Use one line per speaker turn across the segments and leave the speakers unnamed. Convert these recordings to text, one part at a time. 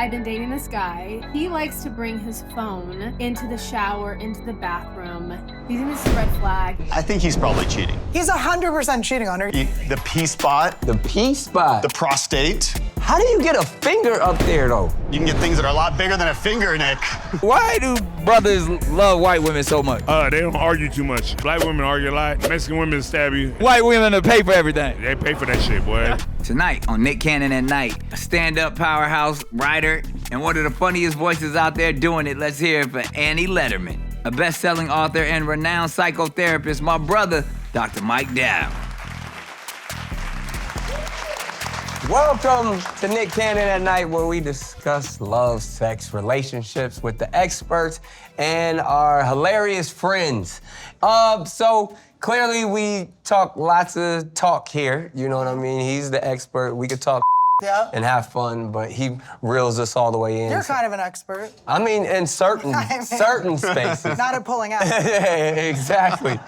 I've been dating this guy. He likes to bring his phone into the shower, into the bathroom. Do you think this is a red flag?
I think he's probably cheating.
He's 100% cheating on her.
The P spot,
The P spot.
the prostate.
How do you get a finger up there, though?
You can get things that are a lot bigger than a finger, Nick.
Why do brothers love white women so much?
They don't argue too much. Black women argue a lot. Mexican women stab you.
White women to pay for everything.
They pay for that shit, boy.
Tonight on Nick Cannon at Night, a stand-up powerhouse writer and one of the funniest voices out there doing it. Let's hear it for Annie Lederman, a best-selling author and renowned psychotherapist, my brother, Dr. Mike Dow.
Welcome to Nick Cannon at Night, where we discuss love, sex, relationships with the experts and our hilarious friends. So clearly we talk lots of talk here, you know what I mean? He's the expert. We could talk and have fun, but he reels us all the way in.
You're kind of an expert.
I mean, in certain spaces.
Not at pulling out.
Exactly.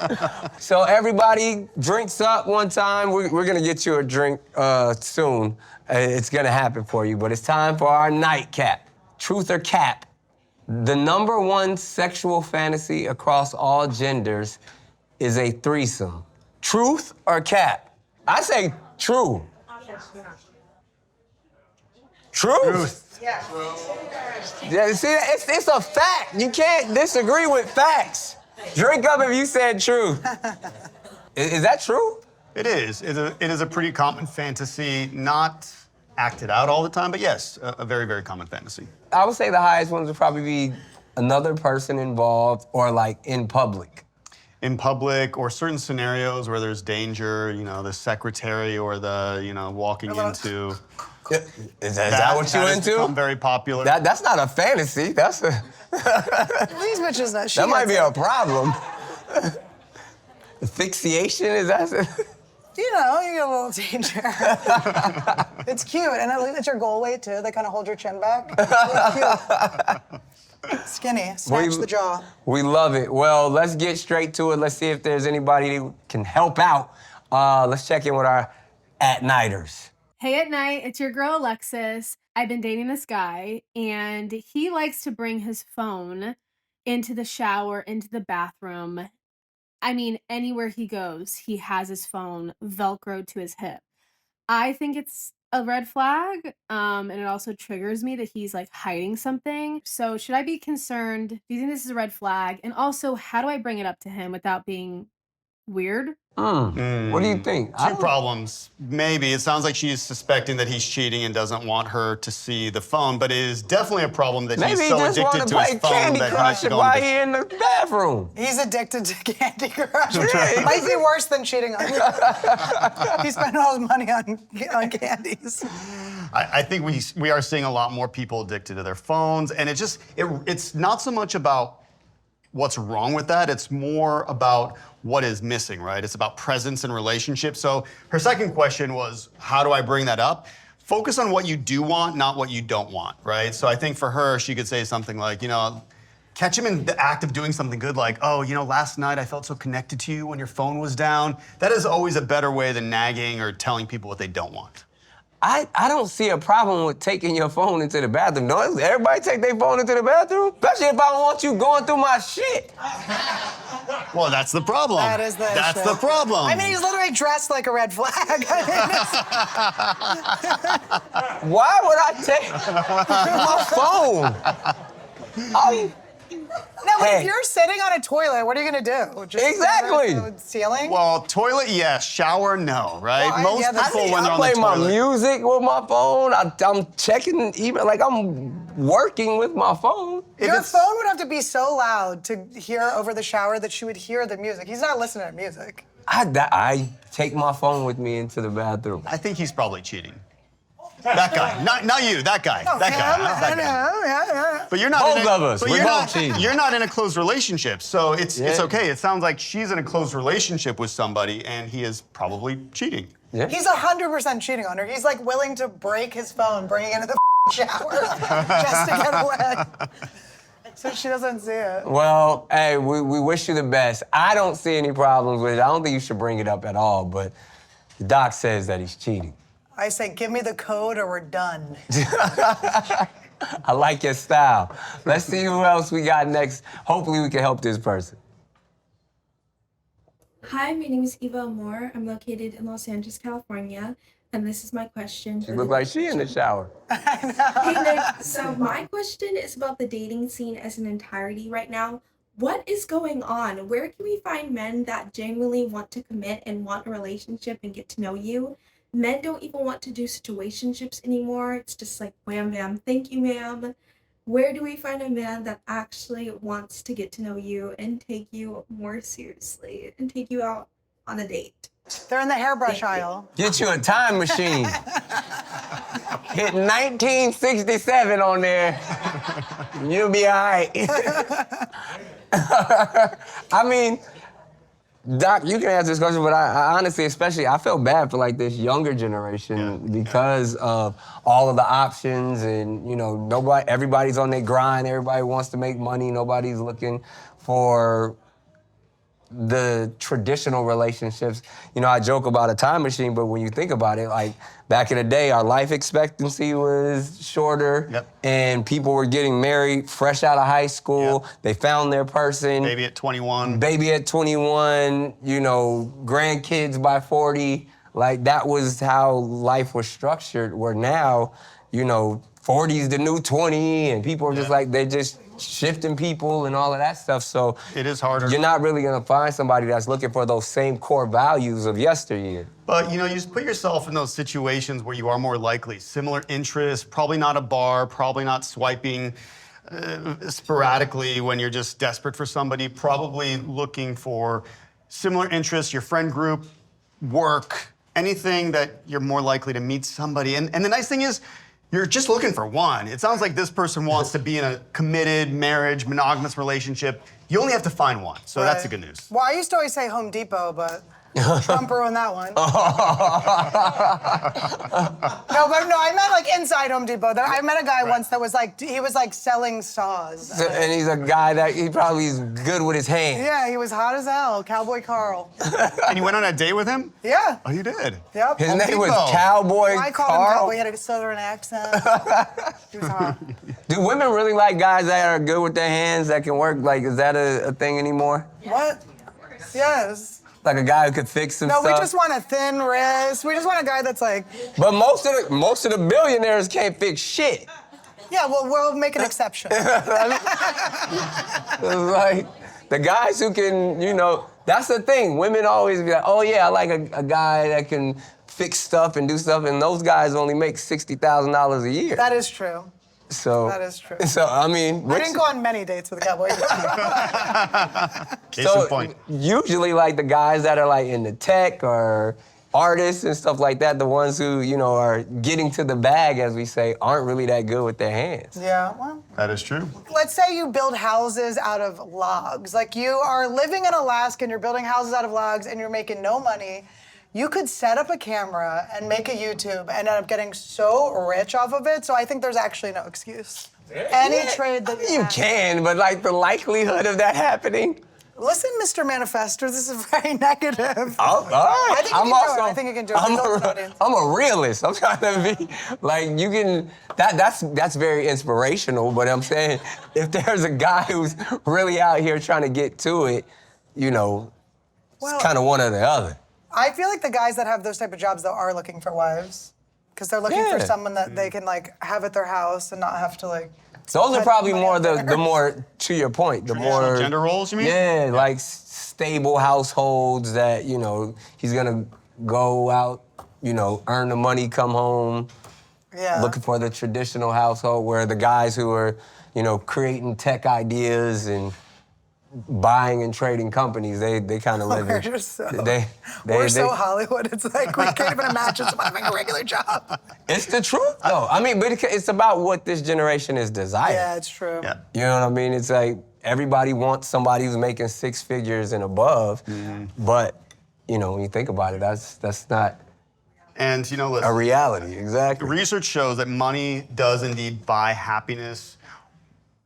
So everybody drinks up one time. We're gonna get you a drink soon. It's gonna happen for you, but it's time for our nightcap. Truth or cap. The #1 sexual fantasy across all genders is a threesome. Truth or cap? I say true. Truth.
Yeah.
Yeah, see, it's a fact. You can't disagree with facts. Drink up if you said truth. Is that true?
It is. It is a pretty common fantasy, not acted out all the time, but yes, a very, very common fantasy.
I would say the highest ones would probably be another person involved or like in public.
In public or certain scenarios where there's danger, the secretary or the, walking into.
Is that what you
has
into?
become very popular.
That's not a fantasy. That's a.
These bitches,
that might be a problem. Asphyxiation, is that?
You get a little danger. It's cute, and I think that's your goal weight too. They kind of hold your chin back. It's really cute. Skinny, snatch the jaw.
We love it. Well, let's get straight to it. Let's see if there's anybody who can help out. Let's check in with our at-nighters.
Hey, at night, it's your girl Alexis. I've been dating this guy, and he likes to bring his phone into the shower, into the bathroom. I mean, anywhere he goes, he has his phone Velcroed to his hip. I think it's a red flag, and it also triggers me that he's like hiding something. So should I be concerned? Do you think this is a red flag? And also, how do I bring it up to him without being weird?
What do you think?
Two problems. Maybe. It sounds like she's suspecting that he's cheating and doesn't want her to see the phone, but it is definitely a problem that he's so addicted to his phone that he has to go
while he's in the bathroom.
He's addicted to Candy Crush. It might be worse than cheating on you. He spent all his money on candies.
I think we are seeing a lot more people addicted to their phones, and it's not so much about what's wrong with that. It's more about what is missing, right? It's about presence and relationship. So her second question was, how do I bring that up? Focus on what you do want, not what you don't want, right? So I think for her, she could say something like, catch him in the act of doing something good, like, oh, last night I felt so connected to you when your phone was down. That is always a better way than nagging or telling people what they don't want.
I don't see a problem with taking your phone into the bathroom. Don't everybody take their phone into the bathroom? Especially if I don't want you going through my shit.
Well, that's the problem.
That is the
That's
issue.
the problem.
I mean, he's literally dressed like a red flag.
Why would I take my phone?
No, but if you're sitting on a toilet, what are you gonna do? Just
Exactly.
stand on the ceiling?
Well, toilet, yes. Shower, no, right?
Well,
Most
yeah,
people, when they're
I
on the
play my
toilet.
music with my phone. I'm checking email, like I'm working with my phone.
Your phone would have to be so loud to hear over the shower that she would hear the music. He's not listening to music.
I take my phone with me into the bathroom.
I think he's probably cheating. That guy, not you. That guy.
No,
that guy.
him,
Not that
I
guy.
know.
But you're not.
Both
in a,
of us.
But
We
you're
both
not.
cheat.
You're not in a close relationship, so it's okay. It sounds like she's in a close relationship with somebody, and he is probably cheating.
Yeah.
He's 100% cheating on her. He's like willing to break his phone, bring it into the shower just to get away. So she doesn't see it.
Well, hey, we wish you the best. I don't see any problems with it. I don't think you should bring it up at all, but the doc says that he's cheating.
I say, give me the code or we're done.
I like your style. Let's see who else we got next. Hopefully we can help this person.
Hi, my name is Eva Moore. I'm located in Los Angeles, California, and this is my question.
She look like she in the shower.
Hey, Nick. So my question is about the dating scene as an entirety right now. What is going on? Where can we find men that genuinely want to commit and want a relationship and get to know you? Men don't even want to do situationships anymore. It's just like, wham, bam, thank you, ma'am. Where do we find a man that actually wants to get to know you and take you more seriously and take you out on a date?
They're in the hairbrush aisle.
Get you a time machine. Hit 1967 on there. You'll be all right. I mean, Doc, you can answer this question, but I honestly, especially, I feel bad for like this younger generation because of all of the options and, you know, everybody's on their grind, everybody wants to make money, nobody's looking for the traditional relationships. You know, I joke about a time machine, but when you think about it, like back in the day, our life expectancy was shorter and people were getting married fresh out of high school. They found their person.
Baby at 21.
Baby at 21, you know, grandkids by 40. Like that was how life was structured, where now, you know, 40's the new 20 and people are just like, they're just shifting people and all of that stuff. So
it is harder.
You're not really gonna find somebody that's looking for those same core values of yesteryear.
But you know, you just put yourself in those situations where you are more likely. Similar interests, probably not a bar, probably not swiping sporadically when you're just desperate for somebody, probably looking for similar interests, your friend group, work, anything that you're more likely to meet somebody. And the nice thing is, you're just looking for one. It sounds like this person wants to be in a committed marriage, monogamous relationship. You only have to find one, so that's the good news.
Well, I used to always say Home Depot, but Trump ruined that one. No, I meant like inside Home Depot. I met a guy once that was like, he was like selling saws.
And he's a guy that he probably is good with his hands.
Yeah, he was hot as hell, Cowboy Carl.
And you went on a date with him?
Yeah.
Oh, you did?
Yep.
His name was Cowboy
I called
Carl.
him Cowboy, he had a southern accent. He was hot.
Do women really like guys that are good with their hands, that can work? Like, is that a thing anymore?
What? Yes.
Like a guy who could fix some stuff?
No, we just want a thin wrist. We just want a guy that's like...
But most of the billionaires can't fix shit.
Yeah, well, we'll make an exception.
It's like, the guys who can, you know, that's the thing. Women always be like, oh yeah, I like a guy that can fix stuff and do stuff, and those guys only make $60,000 a year.
That is true.
So
that is true.
So I mean,
I didn't go on many dates with a cowboy.
Case in point.
Usually, like the guys that are like in the tech or artists and stuff like that, the ones who, you know, are getting to the bag, as we say, aren't really that good with their hands.
Yeah, well.
That is true.
Let's say you build houses out of logs. Like you are living in Alaska and you're building houses out of logs and you're making no money. You could set up a camera and make a YouTube and end up getting so rich off of it. So I think there's actually no excuse. Any trade that
you can, but like the likelihood of that happening.
Listen, Mr. Manifester, this is very negative.
Oh, all right.
I think you can do it.
I'm a realist. I'm trying to be like, you can. That's very inspirational. But I'm saying, if there's a guy who's really out here trying to get to it, you know, it's kind of one or the other.
I feel like the guys that have those type of jobs, though, are looking for wives. Because they're looking for someone that they can, like, have at their house and not have to, like...
Those are probably more the more, to your point, the more...
gender roles, you mean?
Yeah, like stable households that, you know, he's gonna go out, you know, earn the money, come home.
Yeah.
Looking for the traditional household where the guys who are, you know, creating tech ideas and buying and trading companies, they kind of live in.
We're so Hollywood. It's like we can't even imagine someone having a regular job.
It's the truth, though. I mean, but it's about what this generation is desiring.
Yeah, it's true.
Yeah.
You know what I mean? It's like everybody wants somebody who's making 6 figures and above, but you know, when you think about it, that's not.
And you know, listen,
a reality. Exactly.
Research shows that money does indeed buy happiness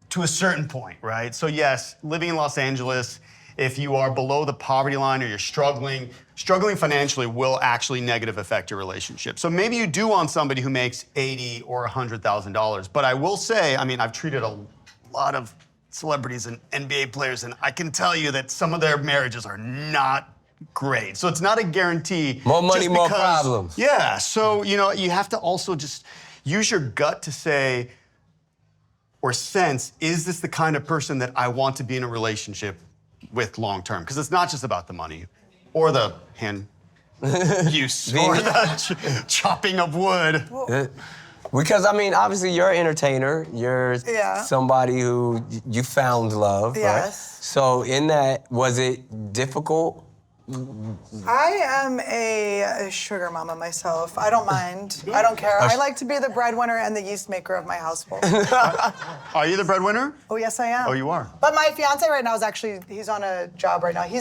to a certain point, right? So yes, living in Los Angeles, if you are below the poverty line or you're struggling financially will actually negative affect your relationship. So maybe you do want somebody who makes $80,000 or $100,000. But I will say, I mean, I've treated a lot of celebrities and NBA players, and I can tell you that some of their marriages are not great. So it's not a guarantee.
More money,
just
more
because-
problems.
Yeah, so, you know, you have to also just use your gut to say or sense, is this the kind of person that I want to be in a relationship with long term? Because it's not just about the money or the hand use or the chopping of wood.
Because, I mean, obviously you're an entertainer. You're
Yeah.
somebody who you found love, right?
Yes.
So in that, was it difficult?
I am a sugar mama myself. I don't mind. I don't care. I like to be the breadwinner and the yeast maker of my household.
Are you the breadwinner?
Oh, yes, I am.
Oh, you are?
But my fiance right now is actually, he's on a job right now. He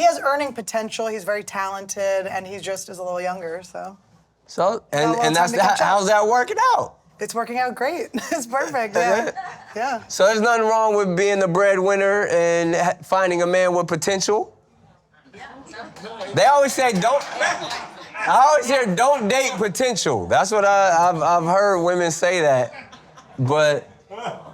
has earning potential. He's very talented, and he just is a little younger, so.
So,
Got a little
and that's
time to catch up.
how's that working out?
It's working out great. It's perfect, yeah. Yeah.
So there's nothing wrong with being the breadwinner and finding a man with potential? They always say I always hear don't date potential. That's what I've heard women say that. But,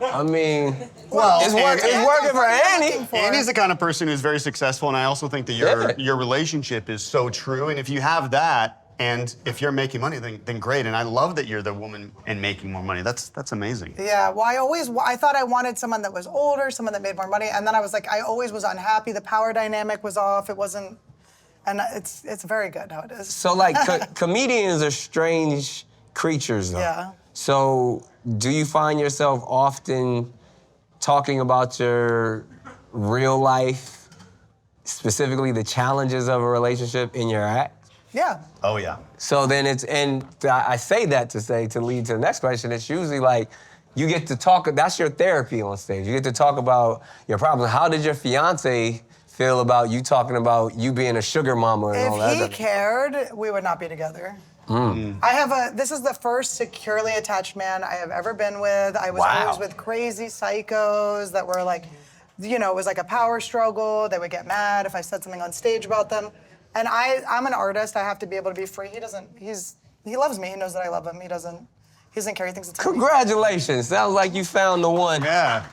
I mean,
Well,
it's working for Annie.
Annie's the kind of person who's very successful, and I also think that your relationship is so true. And if you have that, and if you're making money, then great. And I love that you're the woman and making more money. That's amazing.
Yeah, well, I thought I wanted someone that was older, someone that made more money, and then I was like, I always was unhappy. The power dynamic was off. It wasn't, and it's very good how it is.
So, like, comedians are strange creatures, though.
Yeah.
So, do you find yourself often talking about your real life, specifically the challenges of a relationship in your act?
Yeah.
Oh, yeah.
So then I say that to lead to the next question. It's usually like, you get to talk, that's your therapy on stage. You get to talk about your problems. How did your fiance feel about you talking about you being a sugar mama and all that?
If he cared, we would not be together. This is the first securely attached man I have ever been with. I was always with crazy psychos that were like, you know, it was like a power struggle. They would get mad if I said something on stage about them. And I'm an artist. I have to be able to be free. He loves me. He knows that I love him. He doesn't care. He thinks it's
Congratulations. Sounds like you found the one.
Yeah.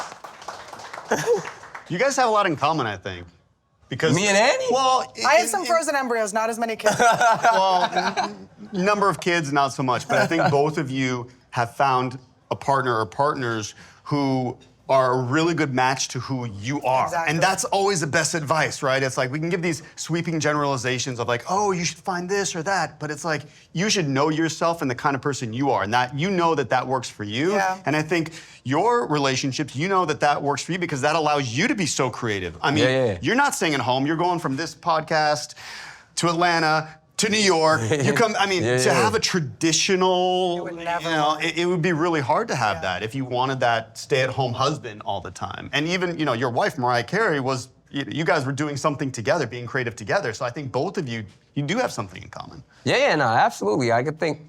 You guys have a lot in common, I think. Because
Me and Annie?
Well,
I have some frozen embryos, not as many kids.
well, number of kids, not so much. But I think both of you have found a partner or partners who are a really good match to who you are.
Exactly.
And that's always the best advice, right? It's like we can give these sweeping generalizations of like, oh, you should find this or that. But it's like, you should know yourself and the kind of person you are. And that you know that works for you.
Yeah.
And I think your relationships, you know that works for you because that allows you to be so creative. I mean, you're not staying at home. You're going from this podcast to Atlanta to New York. You come, I mean, to have a traditional, it would be really hard to have that if you wanted that stay-at-home husband all the time. And even, you know, your wife, Mariah Carey, you guys were doing something together, being creative together. So I think both of you do have something in common.
Yeah, no, absolutely. I could think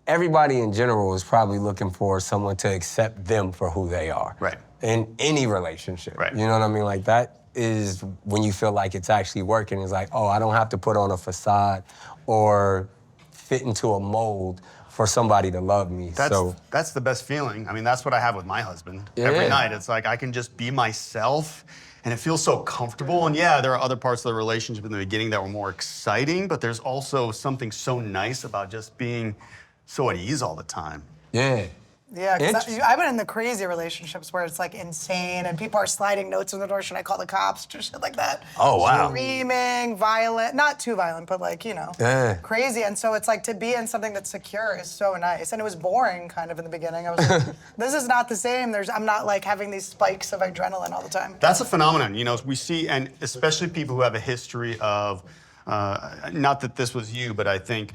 everybody in general is probably looking for someone to accept them for who they are.
Right.
In any relationship.
Right.
You know what I mean? Like that is when you feel like it's actually working. It's like, oh, I don't have to put on a facade or fit into a mold for somebody to love me.
That's the best feeling. I mean, that's what I have with my husband. Every night, it's like I can just be myself and it feels so comfortable. And yeah, there are other parts of the relationship in the beginning that were more exciting, but there's also something so nice about just being so at ease all the time.
Yeah.
Yeah, because I've been in the crazy relationships where it's like insane and people are sliding notes in the door. Should I call the cops? Just shit like that.
Oh, wow.
Screaming, violent, not too violent, but like, you know, crazy. And so it's like to be in something that's secure is so nice. And it was boring kind of in the beginning. I was like, this is not the same. I'm not like having these spikes of adrenaline all the time.
That's a phenomenon, you know, we see, and especially people who have a history of, not that this was you, but I think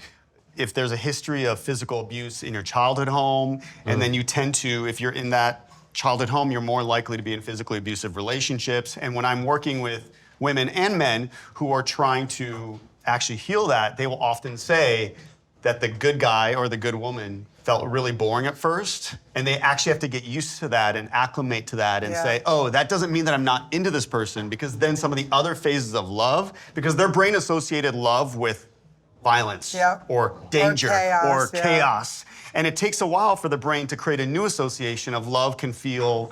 if there's a history of physical abuse in your childhood home, and then you tend to, if you're in that childhood home, you're more likely to be in physically abusive relationships. And when I'm working with women and men who are trying to actually heal that, they will often say that the good guy or the good woman felt really boring at first, and they actually have to get used to that and acclimate to that and say, oh, that doesn't mean that I'm not into this person, because then some of the other phases of love, because their brain associated love with violence or danger or chaos. And it takes a while for the brain to create a new association of love can feel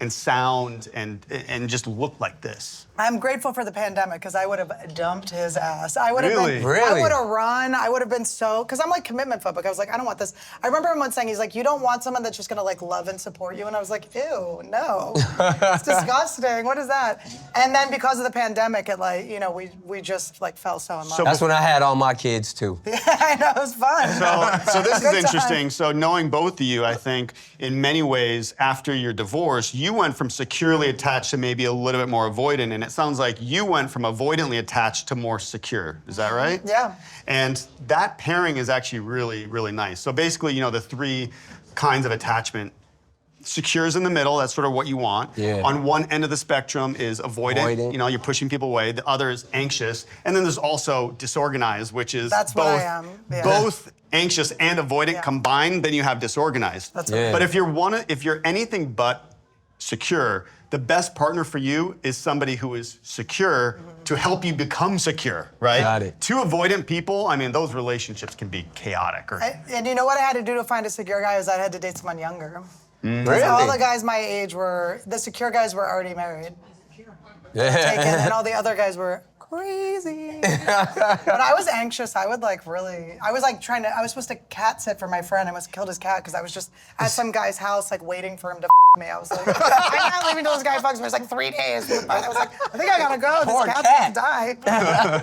and sound and just look like this.
I'm grateful for the pandemic because I would have dumped his ass. I would have
Really?
been,
Really?
I would have run. I would have been so, because I'm like commitment phobic. I was like, I don't want this. I remember him once saying, he's like, you don't want someone that's just gonna like love and support you. And I was like, ew, no. It's disgusting. What is that? And then because of the pandemic, it like, you know, we just like fell so in love.
That's when I had all my kids too.
Yeah, I know, it was fun.
So this is
Good
interesting.
time.
So knowing both of you, I think in many ways after your divorce, you went from securely attached to maybe a little bit more avoidant, and it sounds like you went from avoidantly attached to more secure. Is that right?
Yeah.
And that pairing is actually really, really nice. So basically, you know, the three kinds of attachment. Secure is in the middle, that's sort of what you want.
Yeah.
On one end of the spectrum is avoidant. You know, you're pushing people away. The other is anxious. And then there's also disorganized, which is
That's
both,
what I am. Yeah.
both anxious and avoidant combined, then you have disorganized.
That's
Yeah.
But if you're anything but secure, the best partner for you is somebody who is secure to help you become secure, right?
Got it.
Two avoidant people, I mean, those relationships can be chaotic.
And you know what I had to do to find a secure guy is I had to date someone younger.
Really?
All the guys my age the secure guys were already married.
Yeah.
Taken, and all the other guys were crazy. But I was anxious. I was supposed to cat sit for my friend. I almost killed his cat because I was just at some guy's house, like waiting for him to me. I was like, I can't leave until this guy fucks me. It's like 3 days. I was like, I think I gotta go.
Poor
This cat's
cat.
gonna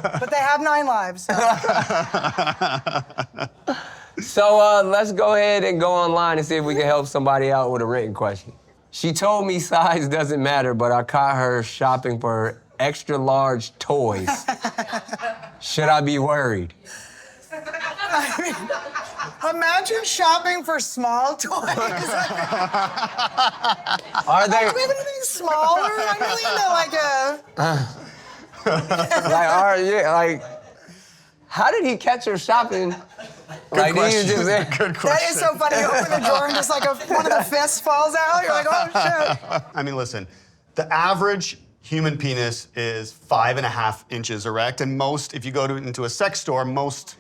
die. But they have 9 lives.
So let's go ahead and go online and see if we can help somebody out with a written question. She told me size doesn't matter, but I caught her shopping for extra large toys. Should I be worried?
I mean, imagine shopping for small toys.
Are
Do
they
we have anything smaller? I'm really into
like how did he catch her shopping?
Good question.
He was just
Good question.
That is so funny. You open the drawer and just like one of the fists falls out. You're like, oh shit.
I mean, listen, the average human penis is 5.5 inches erect, and if you go into a sex store, most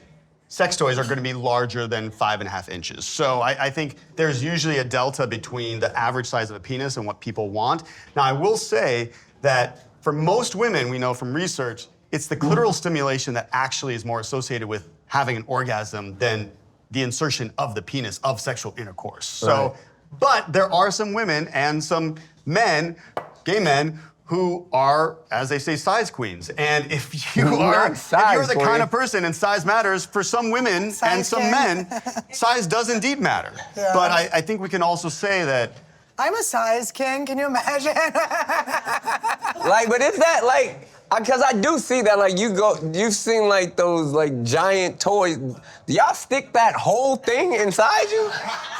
sex toys are going to be larger than 5.5 inches. So I think there's usually a delta between the average size of a penis and what people want. Now, I will say that for most women, we know from research, it's the clitoral stimulation that actually is more associated with having an orgasm than the insertion of the penis of sexual intercourse. So, but there are some women and some men, gay men, who are, as they say, size queens. And if you're the kind of person, and size matters for some women and some men, size does indeed matter.
Yeah.
But I think we can also say that
I'm a size king. Can you imagine?
but is that like, because I do see that, like, you've seen like those like giant toys. Do y'all stick that whole thing inside you?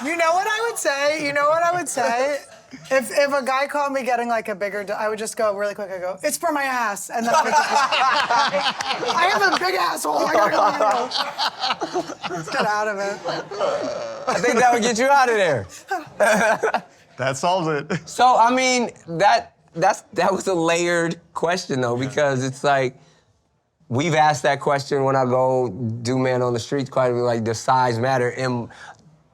You know what I would say? If a guy called me getting like a bigger, I would just go really quick. I go, it's for my ass, and then I have a big asshole. I gotta go. Let's get out of it.
I think that would get you out of there.
that solves it.
So I mean, that was a layered question though, because it's like we've asked that question when I go do man on the streets quite a bit, like, does size matter? And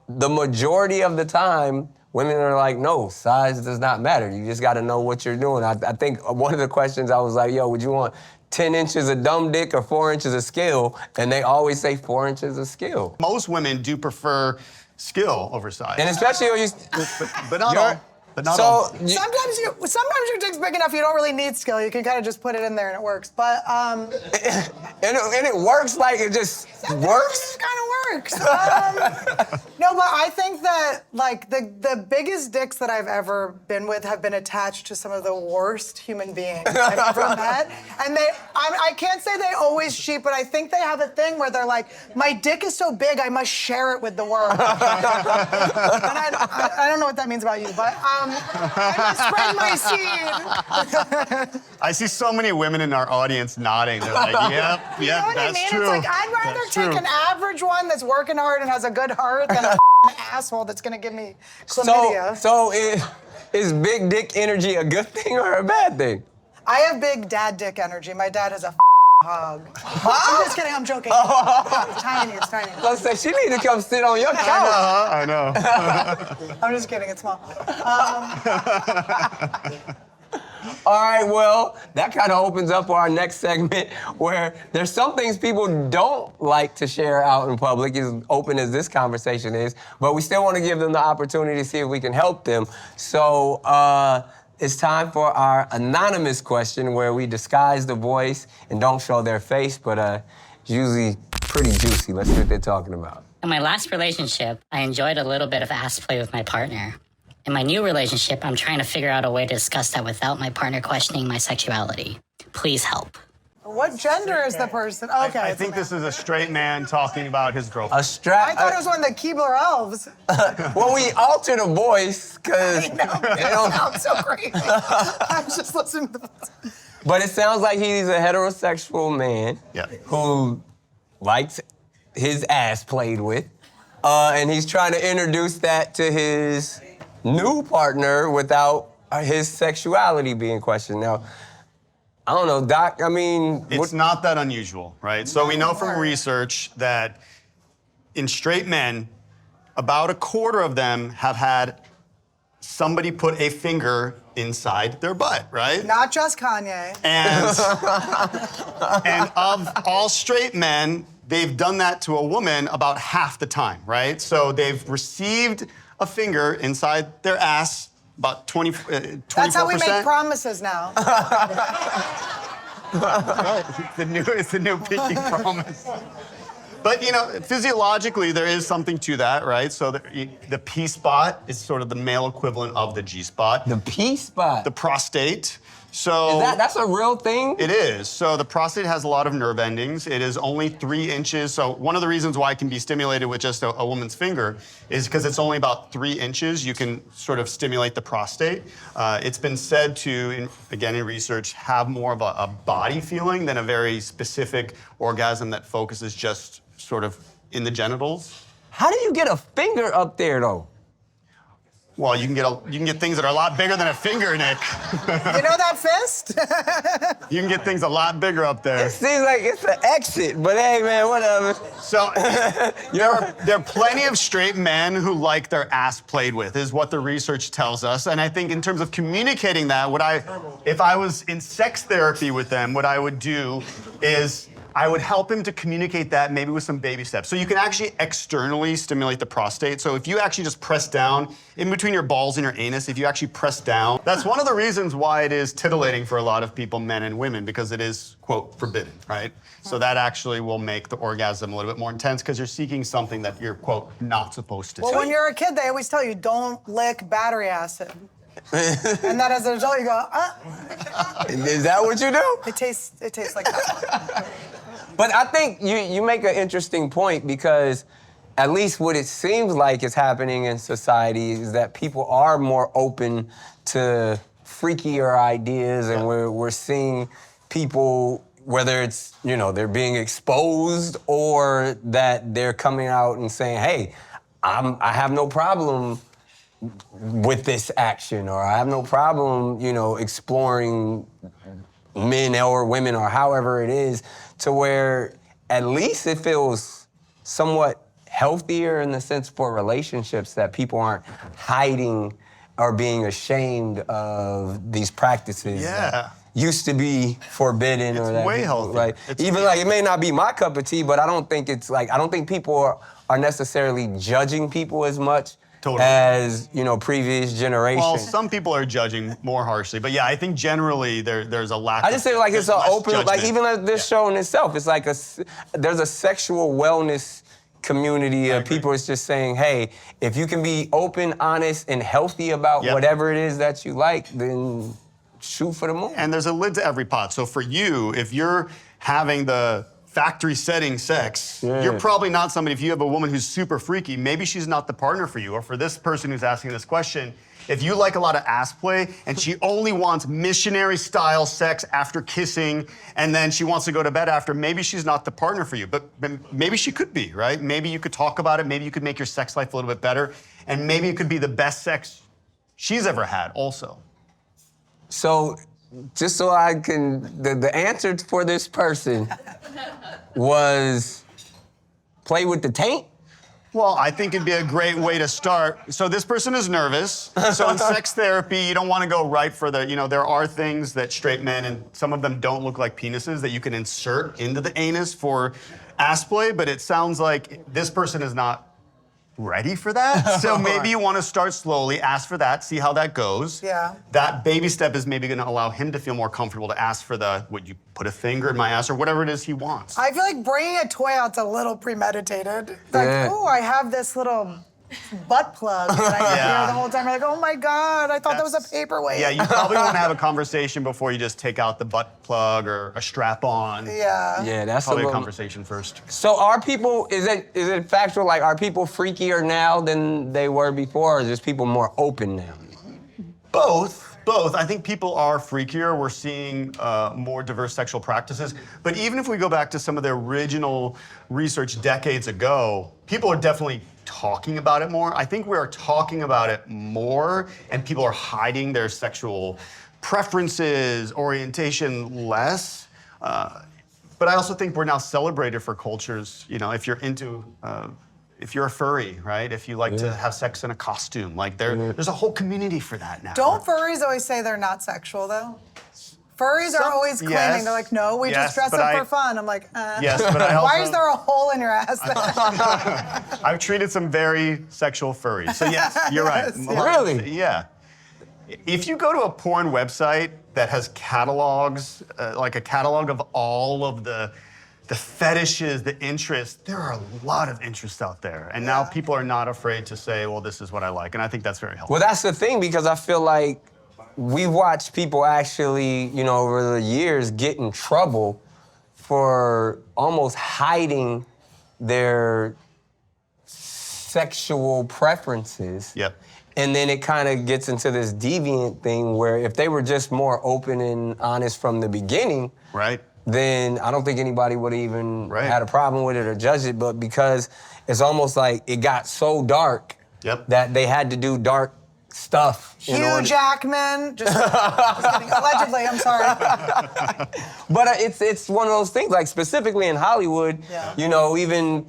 the majority of the time, women are like, no, size does not matter. You just got to know what you're doing. I think one of the questions I was like, yo, would you want 10 inches of dumb dick or 4 inches of skill? And they always say 4 inches of skill.
Most women do prefer skill over size.
And especially when you...
but not all. But not all.
Sometimes your dick's big enough you don't really need skill. You can kind of just put it in there and it works. But
and it works like it just works.
It kind of works. No, but I think that like the biggest dicks that I've ever been with have been attached to some of the worst human beings I've ever met. And I can't say they always cheat, but I think they have a thing where they're like, my dick is so big I must share it with the world. And I don't know what that means about you, but I must spread my seed.
I see so many women in our audience nodding. They're like, yep,
You know what
that's
I mean?
true.
It's like, I'd rather
That's
take
true.
an average one that's working hard and has a good heart than a asshole that's gonna give me chlamydia.
Is big dick energy a good thing or a bad thing?
I have big dad dick energy. My dad has a hog. I'm just kidding, I'm joking. It's tiny, it's tiny.
Let's say she need to come sit on your couch.
I know.
I'm just kidding, it's small.
All right, well, that kind of opens up our next segment where there's some things people don't like to share out in public, as open as this conversation is, but we still want to give them the opportunity to see if we can help them. So it's time for our anonymous question where we disguise the voice and don't show their face, but it's usually pretty juicy. Let's see what they're talking about.
In my last relationship, I enjoyed a little bit of ass play with my partner. In my new relationship, I'm trying to figure out a way to discuss that without my partner questioning my sexuality. Please help.
What gender is the person? Okay.
I think this is a straight man talking about his girlfriend.
I thought it was one of the Keebler elves.
Well, we altered the voice because
I know. That sounds so crazy. I was just listening to the...
But it sounds like he's a heterosexual man who likes his ass played with, and he's trying to introduce that to his new partner without his sexuality being questioned. Now, I don't know, Doc, I mean...
It's not that unusual, right? So we know from research that in straight men, about a quarter of them have had somebody put a finger inside their butt, right?
Not just Kanye.
And of all straight men, they've done that to a woman about half the time, right? So they've received a finger inside their ass, about 24%.
That's how we make promises now.
It's the new pinky promise. But, you know, physiologically, there is something to that, right? So the P spot is sort of the male equivalent of the G spot.
The P spot?
The prostate. So
that's a real thing?
It is. So the prostate has a lot of nerve endings. It is only 3 inches. So one of the reasons why it can be stimulated with just a woman's finger is because it's only about 3 inches. You can sort of stimulate the prostate. It's been said to, again in research, have more of a body feeling than a very specific orgasm that focuses just sort of in the genitals.
How do you get a finger up there, though?
Well, you can get things that are a lot bigger than a finger, Nick.
You know that fist?
You can get things a lot bigger up there.
It seems like it's an exit, but hey, man, whatever.
So there are plenty of straight men who like their ass played with, is what the research tells us. And I think in terms of communicating that, if I was in sex therapy with them, what I would do is I would help him to communicate that maybe with some baby steps. So you can actually externally stimulate the prostate. So if you actually just press down in between your balls and your anus, if you actually press down, that's one of the reasons why it is titillating for a lot of people, men and women, because it is, quote, forbidden, right? So that actually will make the orgasm a little bit more intense because you're seeking something that you're, quote, not supposed to do.
Well, when you're a kid, they always tell you, don't lick battery acid. And then as an adult, you go,
Is that what you do?
It tastes like that.
But I think you make an interesting point because at least what it seems like is happening in society is that people are more open to freakier ideas, and we're seeing people, whether it's, you know, they're being exposed or that they're coming out and saying, hey, I have no problem with this action, or I have no problem, you know, exploring men or women or however it is, to where at least it feels somewhat healthier in the sense for relationships, that people aren't hiding or being ashamed of these practices that used to be forbidden.
It's
or that
way
people,
healthier.
like, even like, it may not be my cup of tea, but I don't think it's like, I don't think people are necessarily judging people as much as, you know, previous generations.
Well, some people are judging more harshly, but yeah, I think generally there's a lack.
I just say like it's an open,
judgment.
like even like this show in itself, it's like there's a sexual wellness community of people. It's just saying, hey, if you can be open, honest, and healthy about whatever it is that you like, then shoot for the moon.
And there's a lid to every pot. So for you, if you're having the factory setting sex, you're probably not somebody, if you have a woman who's super freaky, maybe she's not the partner for you. Or for this person who's asking this question, if you like a lot of ass play and she only wants missionary style sex after kissing and then she wants to go to bed after, maybe she's not the partner for you. But maybe she could be, right? Maybe you could talk about it. Maybe you could make your sex life a little bit better. And maybe it could be the best sex she's ever had also.
So, just so I can, the answer for this person was play with the taint?
Well, I think it'd be a great way to start. So this person is nervous. So in sex therapy, you don't want to go right for the, there are things that straight men, and some of them don't look like penises, that you can insert into the anus for ass play, but it sounds like this person is not ready for that. So maybe you want to start slowly, ask for that, see how that goes.
Yeah.
That baby step is maybe going to allow him to feel more comfortable to ask for would you put a finger in my ass or whatever it is he wants.
I feel like bringing a toy out's a little premeditated. Like, oh, I have this little butt plug that I hear the whole time. You're like, oh my God, I thought that was a paperweight.
Yeah, you probably want to have a conversation before you just take out the butt plug or a strap on.
Yeah.
Yeah, that's
Probably a conversation first.
So are people, is it factual, like, are people freakier now than they were before, or is just people more open now?
Both. I think people are freakier. We're seeing more diverse sexual practices. But even if we go back to some of the original research decades ago, people are definitely talking about it more. I think we are talking about it more, and people are hiding their sexual preferences, orientation less. But I also think we're now celebrated for cultures, if you're into if you're a furry, right? If you like to have sex in a costume, like there's a whole community for that now.
Don't furries always say they're not sexual, though? Furries are always claiming, they're like, no, we just dress up for fun. I'm like,
Yes, but I also...
Why is there a hole in your ass then?
I've treated some very sexual furries. So yes, you're right.
Really?
Yeah. If you go to a porn website that has catalogs, like a catalog of all of the fetishes, the interests, there are a lot of interests out there. And now people are not afraid to say, well, this is what I like. And I think that's very helpful.
Well, that's the thing, because I feel like we watch people actually, over the years get in trouble for almost hiding their sexual preferences.
Yep.
And then it kind of gets into this deviant thing where if they were just more open and honest from the beginning,
right,
then I don't think anybody would have even had a problem with it or judged it. But because it's almost like it got so dark that they had to do dark stuff.
Hugh Jackman, just kidding. Allegedly, I'm sorry.
But it's one of those things, like specifically in Hollywood, even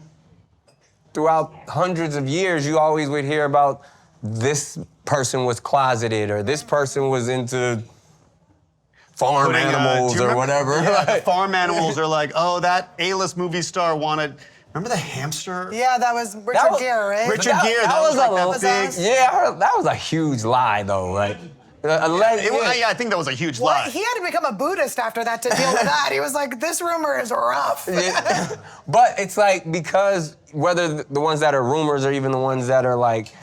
throughout hundreds of years, you always would hear about this person was closeted or this person was into farm animals or whatever.
Yeah, farm animals are like, oh, that A-list movie star wanted... Remember the hamster?
Yeah, that was Richard Gere, right?
Richard Gere, that was like that big...
Yeah, that was a huge lie, though. Like,
I think that was a huge lie.
He had to become a Buddhist after that to deal with that. He was like, this rumor is rough.
But it's like, because whether the ones that are rumors or even the ones that are like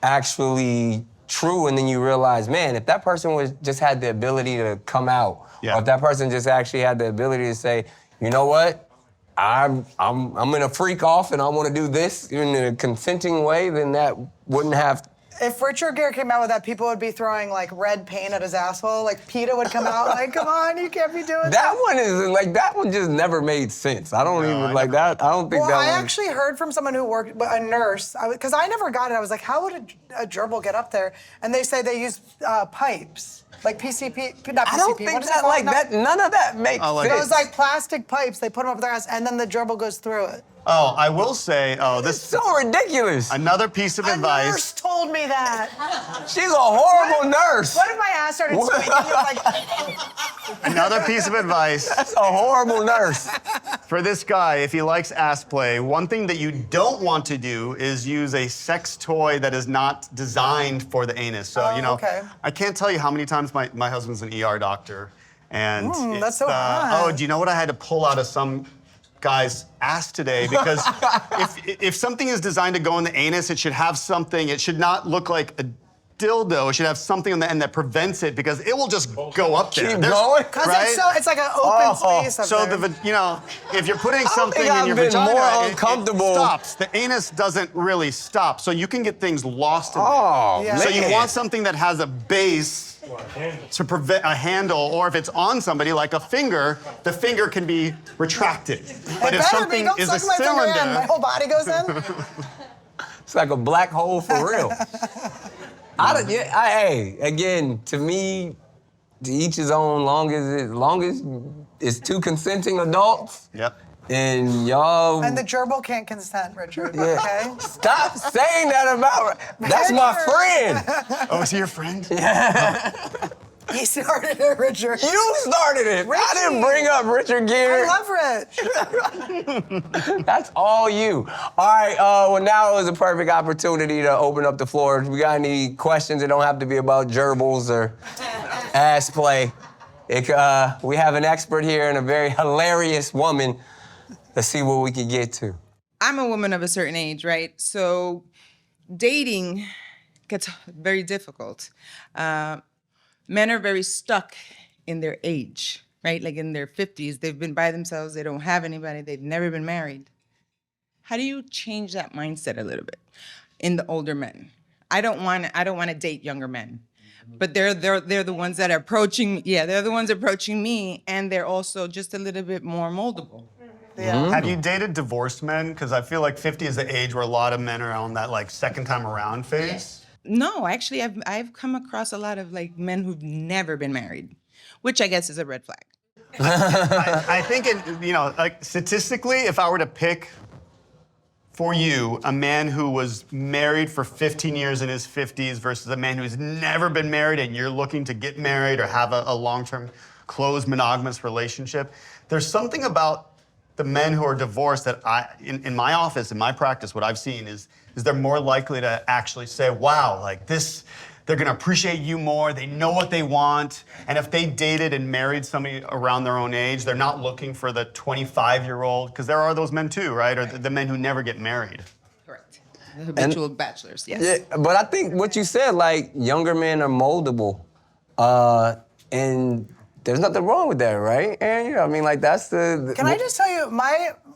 actually true, and then you realize, man, if that person just had the ability to come out, or if that person just actually had the ability to say, you know what, I'm gonna freak off and I want to do this in a consenting way, then that wouldn't have.
If Richard Gere came out with that, people would be throwing like red paint at his asshole. Like PETA would come out like, come on, you can't be doing that.
That one just never made sense. I don't even like that. I don't think that.
Well, I actually heard from someone who worked, a nurse, because I never got it. I was like, how would a gerbil get up there? And they say they use pipes. Like PCP, not PCP.
I don't think that, none of that makes sense.
Those like plastic pipes, they put them up their ass, and then the gerbil goes through it.
Oh, I will say,
this is so ridiculous.
Another piece of advice.
A nurse told me that.
She's a horrible nurse.
What if my ass started squeaking?
Another piece of advice.
That's a horrible nurse.
For this guy, if he likes ass play, one thing that you don't want to do is use a sex toy that is not designed for the anus. So, I can't tell you how many times my husband's an ER doctor, and
that's so hot.
oh, do you know what I had to pull out of some guy's ass today? Because if something is designed to go in the anus, it should have something. It should not look like a dildo, it should have something on the end that prevents it because it will just go up there.
Keep going?
Because
Right?
it's like an open space up
So
there.
if you're putting
I don't
something
think
in your
I've been
vagina,
more
it
uncomfortable.
stops. The anus doesn't really stop, so you can get things lost in
Oh,
Yeah.
there. So you
man.
want something that has a base to prevent a handle, or if it's on somebody like a finger, the finger can be retracted. But if
Better be,
something
don't
is a
suck my finger in. My
cylinder,
whole body goes in.
It's like a black hole for real. Hey, again, to me, to each his own. Long as it's two consenting adults,
yep.
and y'all.
And the gerbil can't consent, Richard.
Yeah.
Okay?
Stop saying that about. That's my friend.
Oh, is he your friend?
He started it, Richard.
You started it. I didn't bring up Richard Gere.
I love Rich.
That's all you. All right, well, now is a perfect opportunity to open up the floor. If we got any questions, it don't have to be about gerbils or ass play. We have an expert here and a very hilarious woman. Let's see what we can get to.
I'm a woman of a certain age, right? So dating gets very difficult. Men are very stuck in their age, right? Like in their 50s, they've been by themselves, they don't have anybody, they've never been married. How do you change that mindset a little bit in the older men? I don't want to date younger men, but they're the ones that are approaching. Yeah, they're the ones approaching me, and they're also just a little bit more moldable.
Yeah.
Have you dated divorced men? Because I feel like 50 is the age where a lot of men are on that like second time around phase.
No, actually, I've come across a lot of like men who've never been married, which I guess is a red flag.
I think, like statistically, if I were to pick for you a man who was married for 15 years in his 50s versus a man who's never been married and you're looking to get married or have a long-term closed monogamous relationship, there's something about the men who are divorced that in my office, in my practice, what I've seen is they're more likely to actually say, wow, like this, they're gonna appreciate you more, they know what they want, and if they dated and married somebody around their own age, they're not looking for the 25-year-old, because there are those men too, right? Or the men who never get married.
Correct. The habitual bachelors, yes.
Yeah, but I think what you said, like, younger men are moldable, and there's nothing wrong with that, right? And, you know, I mean, like, that's the...
Can I just tell you,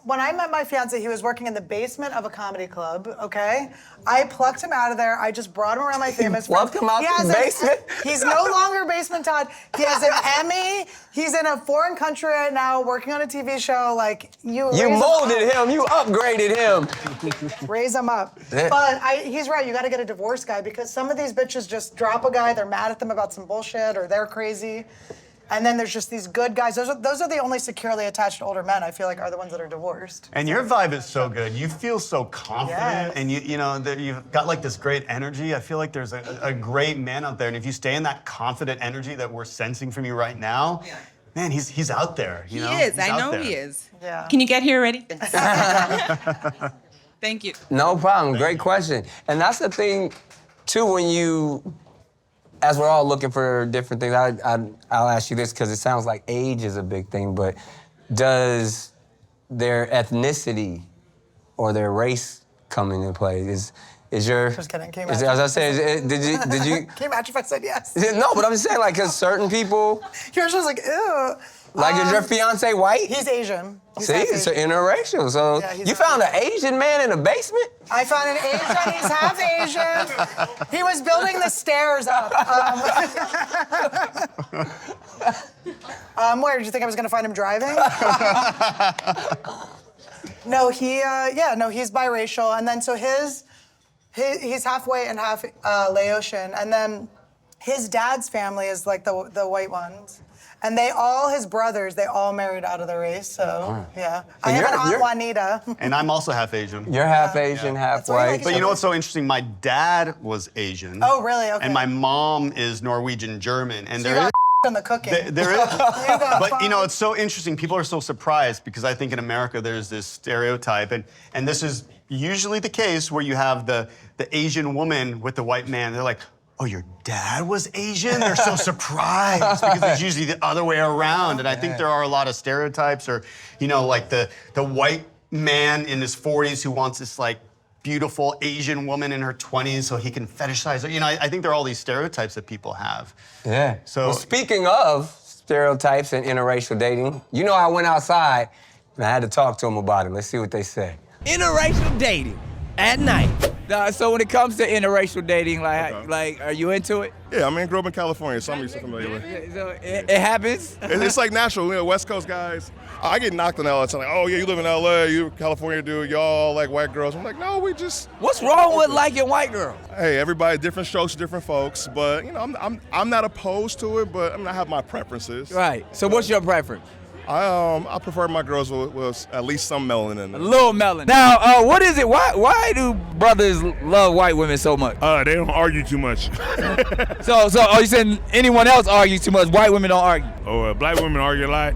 when I met my fiance, he was working in the basement of a comedy club, okay? I plucked him out of there. I just brought him around my famous friends.
Plucked him out the basement?
He's no longer Basement Todd. He has an Emmy. He's in a foreign country right now working on a TV show. Like, you
molded him. You upgraded him.
Raise him up.
Yeah.
But he's right. You got to get a divorce guy because some of these bitches just drop a guy. They're mad at them about some bullshit or they're crazy. And then there's just these good guys. Those are the only securely attached older men I feel like are the ones that are divorced.
And your vibe is so good. You feel so confident,
Yes.
and you've got like this great energy. I feel like there's a great man out there, and if you stay in that confident energy that we're sensing from you right now, man, he's out there.
He is. I know he is.
Yeah.
Can you get here already? Thank you.
No problem. Great question. And that's the thing, too, when you... As we're all looking for different things, I'll ask you this because it sounds like age is a big thing, but does their ethnicity or their race come into play? Is your...
Just kidding. Can you
As
imagine?
I said, did you...
Can you imagine if I said yes?
No, but I'm just saying, like, because certain people...
Yours was like, ew.
Like, is your fiance white?
He's Asian. He's
See,
half
it's
Asian.
interracial. So
Yeah, he's
you found an Asian man in a basement?
I found an Asian. He's half Asian. He was building the stairs up. Where did you think I was gonna find him driving? No, he's biracial, and then so he's half white and half Laotian, and then his dad's family is like the white ones. And his brothers, they all married out of the race, so yeah. I have an Aunt Juanita.
And I'm also half Asian.
You're half Asian, half
That's why I
white.
like
But you know what's so interesting? My dad was Asian.
Oh, really? Okay.
And my mom is Norwegian German. And
So you
there is...
got on the cooking.
There is, but
fun.
you know, it's so interesting. People are so surprised because I think in America there's this stereotype, and this is usually the case where you have the Asian woman with the white man. They're like, oh, your dad was Asian? They're so surprised because it's usually the other way around. And I think there are a lot of stereotypes, or you know, like the white man in his 40s who wants this like beautiful Asian woman in her 20s so he can fetishize her. You know, I think there are all these stereotypes that people have.
Yeah.
So
Well, speaking of stereotypes and interracial dating, you know, I went outside and I had to talk to them about it. Let's see what they say.
Interracial dating at night. So when it comes to interracial dating, like, are you into it?
Yeah, I mean, grew up in California, so I'm used to familiar with it.
So it happens?
It's like natural, you know, West Coast guys. I get knocked on LA. It's like, oh yeah, you live in LA, you a California dude, y'all like white girls. I'm like, no, we just.
What's wrong with liking white girls?
Hey, everybody, different strokes, different folks. But you know, I'm not opposed to it, but I have my preferences.
Right. So what's your preference?
I prefer my girls with at least some melanin in
A
them.
little melanin. Now, what is it? Why do brothers love white women so much?
They don't argue too much.
So are you saying anyone else argues too much? White women don't argue.
Black women argue a lot.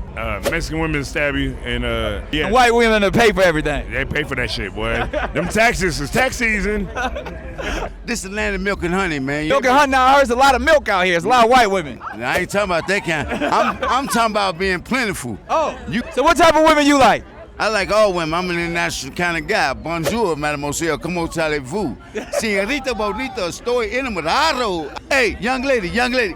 Mexican women stab you, and yeah.
And white women to pay for everything.
They pay for that shit, boy. Them taxes, it's tax season.
This is the land of milk and honey, man.
Milk and honey. Now, there's a lot of milk out here. There's a lot of white women.
I ain't talking about that kind. I'm talking about being plentiful.
Oh, so what type of women you like?
I like all women. I'm an international kind of guy. Bonjour, mademoiselle. Comment allez-vous? Señorita bonita, estoy enamorado. Hey, young lady,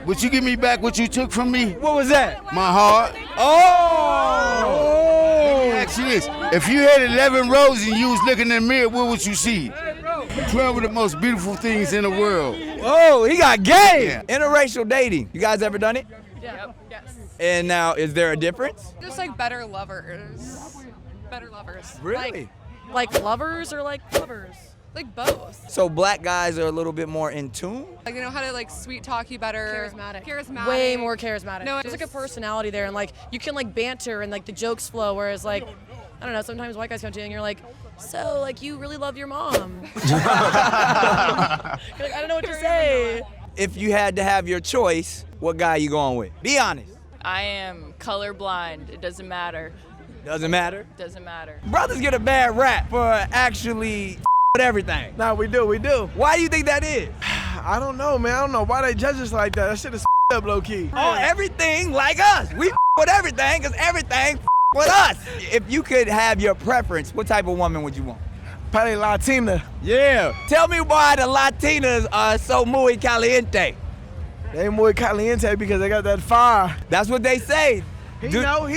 would you give me back what you took from me?
What was that?
My heart.
Oh!
Let me ask you this. If you had 11 roses and you was looking in the mirror, what would you see? 12 of the most beautiful things in the world.
Oh, he got game.
Yeah.
Interracial dating. You guys ever done it?
Yeah. Yes.
And now, is there a difference?
Just like better lovers. Better lovers.
Really?
Like lovers or like lovers? Like both.
So black guys are a little bit more in tune?
Like they know how to like sweet talk you better. Charismatic.
Way more charismatic.
No,
there's like a personality there, and like you can like banter and like the jokes flow. Whereas like, I don't know, sometimes white guys come to you and you're like, so like you really love your mom. You're like, I don't know what to say.
If you had to have your choice, what guy you going with? Be honest.
I am colorblind. It doesn't matter.
Doesn't matter?
Doesn't matter.
Brothers get a bad rap for actually with everything.
Nah, we do.
Why do you think that is?
I don't know, man. I don't know why they judge us like that. That shit is up low key.
Oh, everything like us. We with everything because everything with us. If you could have your preference, what type of woman would you want?
Probably Latina.
Yeah. Tell me why the Latinas are so muy caliente.
They muy caliente because they got that fire.
That's what they say.
He know.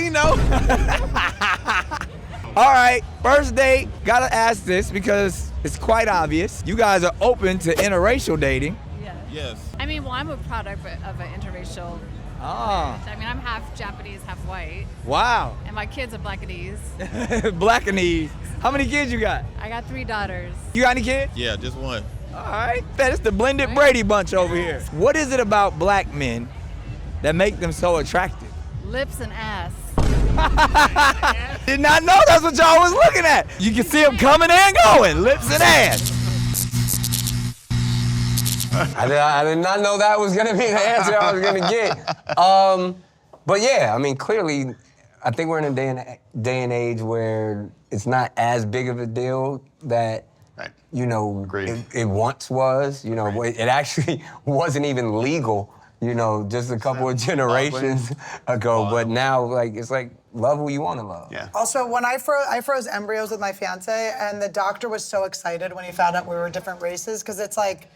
All right, first date, gotta ask this because it's quite obvious. You guys are open to interracial dating.
Yes. I mean, well, I'm a product of an interracial marriage. I mean, I'm half Japanese, half white.
Wow.
And my kid's a Blackanese.
Blackanese. How many kids you got?
I got 3 daughters.
You got any kids?
Yeah, just one.
All right, man, it's the blended Brady bunch over here. What is it about black men that make them so attractive?
Lips and ass.
Did not know that's what y'all was looking at. You can see them coming and going, lips and ass.
I did not know that was gonna be the answer I was gonna get. But yeah, I mean, clearly, I think we're in a day and age where it's not as big of a deal that, you know, it once was. You know, it actually wasn't even legal, you know, just a couple of generations ago. But now, like, it's like, love who you want to love.
Yeah.
Also, when I froze embryos with my fiance, and the doctor was so excited when he found out we were different races, because it's like,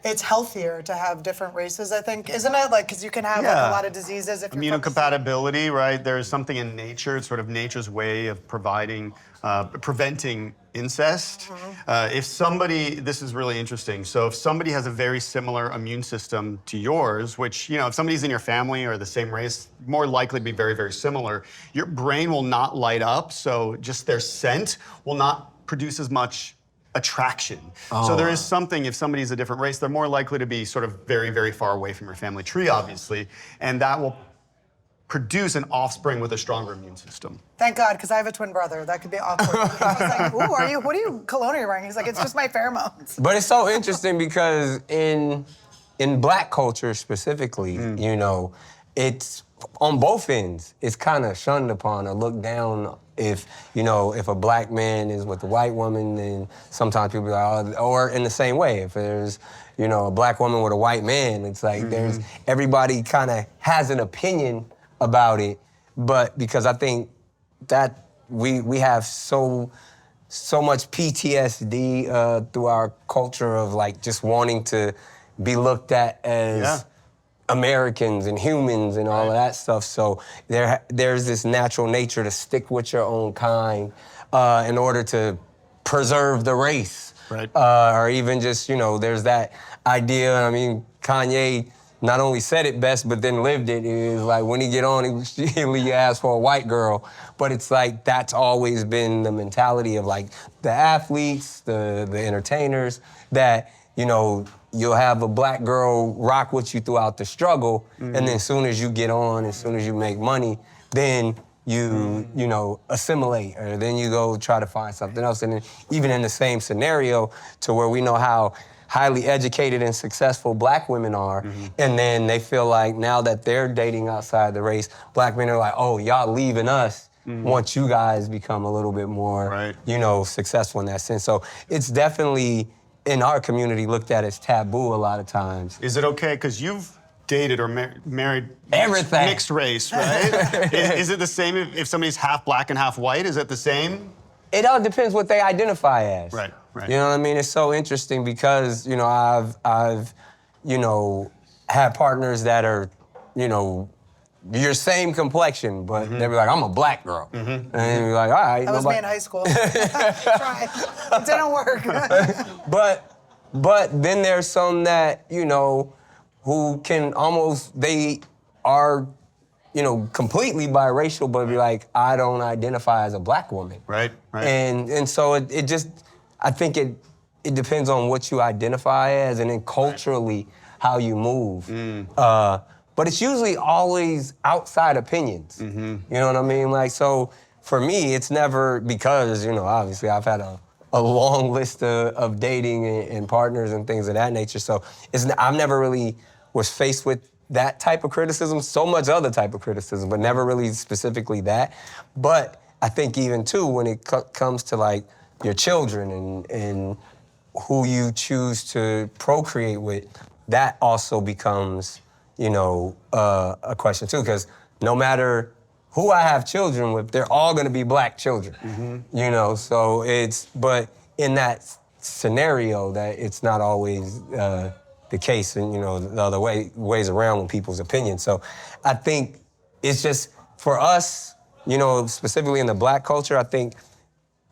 it's healthier to have different races, I think, isn't it? Like, because you can have like a lot of diseases if you're
immunocompatibility, right? There's something in nature, it's sort of nature's way of preventing incest. If somebody, this is really interesting, so if somebody has a very similar immune system to yours, which, you know, if somebody's in your family or the same race, more likely to be very, very similar, your brain will not light up, so just their scent will not produce as much attraction. So there is something, if somebody's a different race, they're more likely to be sort of very, very far away from your family tree, obviously, and that will produce an offspring with a stronger immune system.
Thank God, because I have a twin brother. That could be awkward. I was like, ooh, what are you cologne are you wearing? He's like, it's just my pheromones.
But it's so interesting because in black culture specifically, you know, it's on both ends, it's kind of shunned upon or looked down. If, you know, if a black man is with a white woman, then sometimes people are like, oh, or in the same way, if there's, you know, a black woman with a white man, it's like there's, everybody kind of has an opinion about it, but because I think that we have so so much PTSD through our culture of like just wanting to be looked at as Americans and humans and all of that stuff. So there's this natural nature to stick with your own kind in order to preserve the race.
Right.
Or even just, there's that idea. I mean, Kanye not only said it best, but then lived it. It was like, when he get on, he asked for a white girl. But it's like, that's always been the mentality of like the athletes, the entertainers, that, you'll have a black girl rock with you throughout the struggle, and then as soon as you get on, as soon as you make money, then you assimilate, or then you go try to find something else. And then even in the same scenario, to where we know how highly educated and successful black women are, and then they feel like now that they're dating outside the race, black men are like, oh, y'all leaving us once you guys become a little bit more, successful in that sense. So it's definitely, in our community, looked at as taboo a lot of times.
Is it okay, because you've dated or married
everything
mixed race, right? is it the same if somebody's half black and half white? Is it the same?
It all depends what they identify as.
Right.
You know what I mean? It's so interesting because, I've had partners that are, your same complexion, but they be like, I'm a black girl. And you're like, all right.
That was me in high school. Tried. It didn't work.
But then there's some that, who can almost, they are, completely biracial, but be like, I don't identify as a black woman.
Right.
And so it just, I think it depends on what you identify as, and then culturally how you move. But it's usually always outside opinions. You know what I mean? Like, so for me, it's never, because, obviously I've had a long list of dating and partners and things of that nature. So I've never really was faced with that type of criticism, so much other type of criticism, but never really specifically that. But I think even too, when it comes to like your children and who you choose to procreate with, that also becomes, a question too, because no matter who I have children with, they're all gonna be black children, so but in that scenario, that it's not always the case, and the other ways around with people's opinions. So I think it's just, for us, specifically in the black culture, I think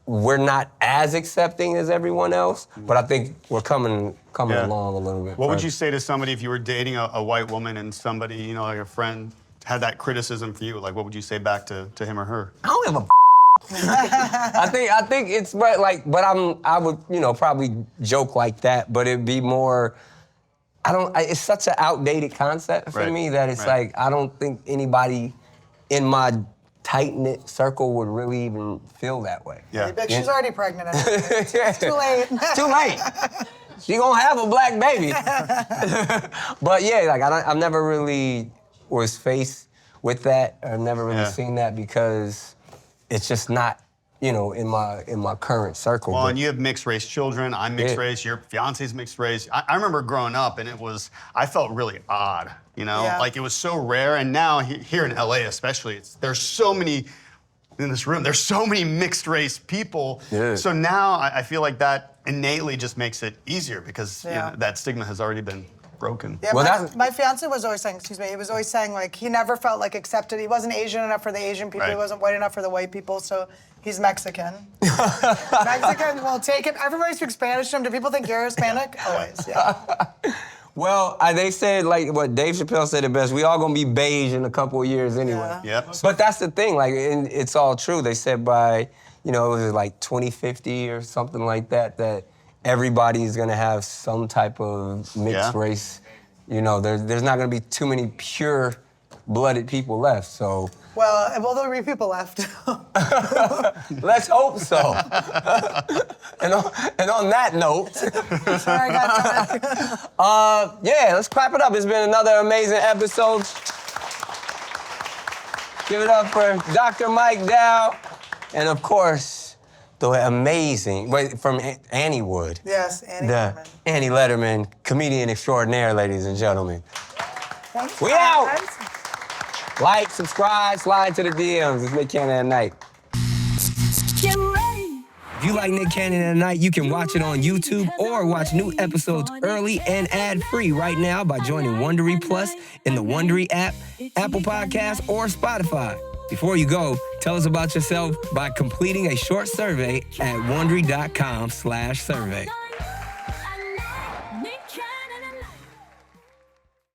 we're not as accepting as everyone else, but I think we're coming along a little bit.
What would you say to somebody if you were dating a white woman and somebody, like a friend, had that criticism for you? Like, what would you say back to him or her?
I don't give a I think it's but I would probably joke like that, but it'd be more. It's such an outdated concept for me that it's like I don't think anybody in my tight-knit circle would really even feel that way.
Yeah.
She's already pregnant. It's too late.
Too late. She gonna have a black baby. But yeah, like I've never really was faced with that. I've never really seen that because it's just not, in my current circle.
Well, and you have mixed race children. I'm mixed race. Your fiance's mixed race. I remember growing up, and I felt really odd. Like it was so rare. And now here in LA, especially, there's so many in this room. There's so many mixed race people.
Yeah.
So now I feel like that innately just makes it easier because that stigma has already been broken.
Yeah, my fiance was always saying, he was always saying like he never felt like accepted. He wasn't Asian enough for the Asian people. He wasn't white enough for the white people. So he's Mexican. Mexican will take it. Everybody speaks Spanish to him. Do people think you're Hispanic? Always, yeah.
Well, they said, like what Dave Chappelle said it best, we all gonna be beige in a couple of years anyway.
Yep.
But that's the thing, like, and it's all true. They said by, it was like 2050 or something like that, that everybody's gonna have some type of mixed race. There's not gonna be too many pure-blooded people left, so.
Well, there'll be people left.
Let's hope so. and on that note.
Sorry, I got
let's clap it up. It's been another amazing episode. Give it up for Dr. Mike Dow, and of course, the amazing, from Annie Wood.
Yes, Annie Lederman.
Annie Lederman, comedian extraordinaire, ladies and gentlemen.
Thanks,
we
guys.
out. Like, subscribe, slide to the DMs. It's Canada at Night.
Get ready.
If you like Nick Cannon at Night, you can watch it on YouTube or watch new episodes early and ad-free right now by joining Wondery Plus in the Wondery app, Apple Podcasts, or Spotify. Before you go, tell us about yourself by completing a short survey at Wondery.com/survey.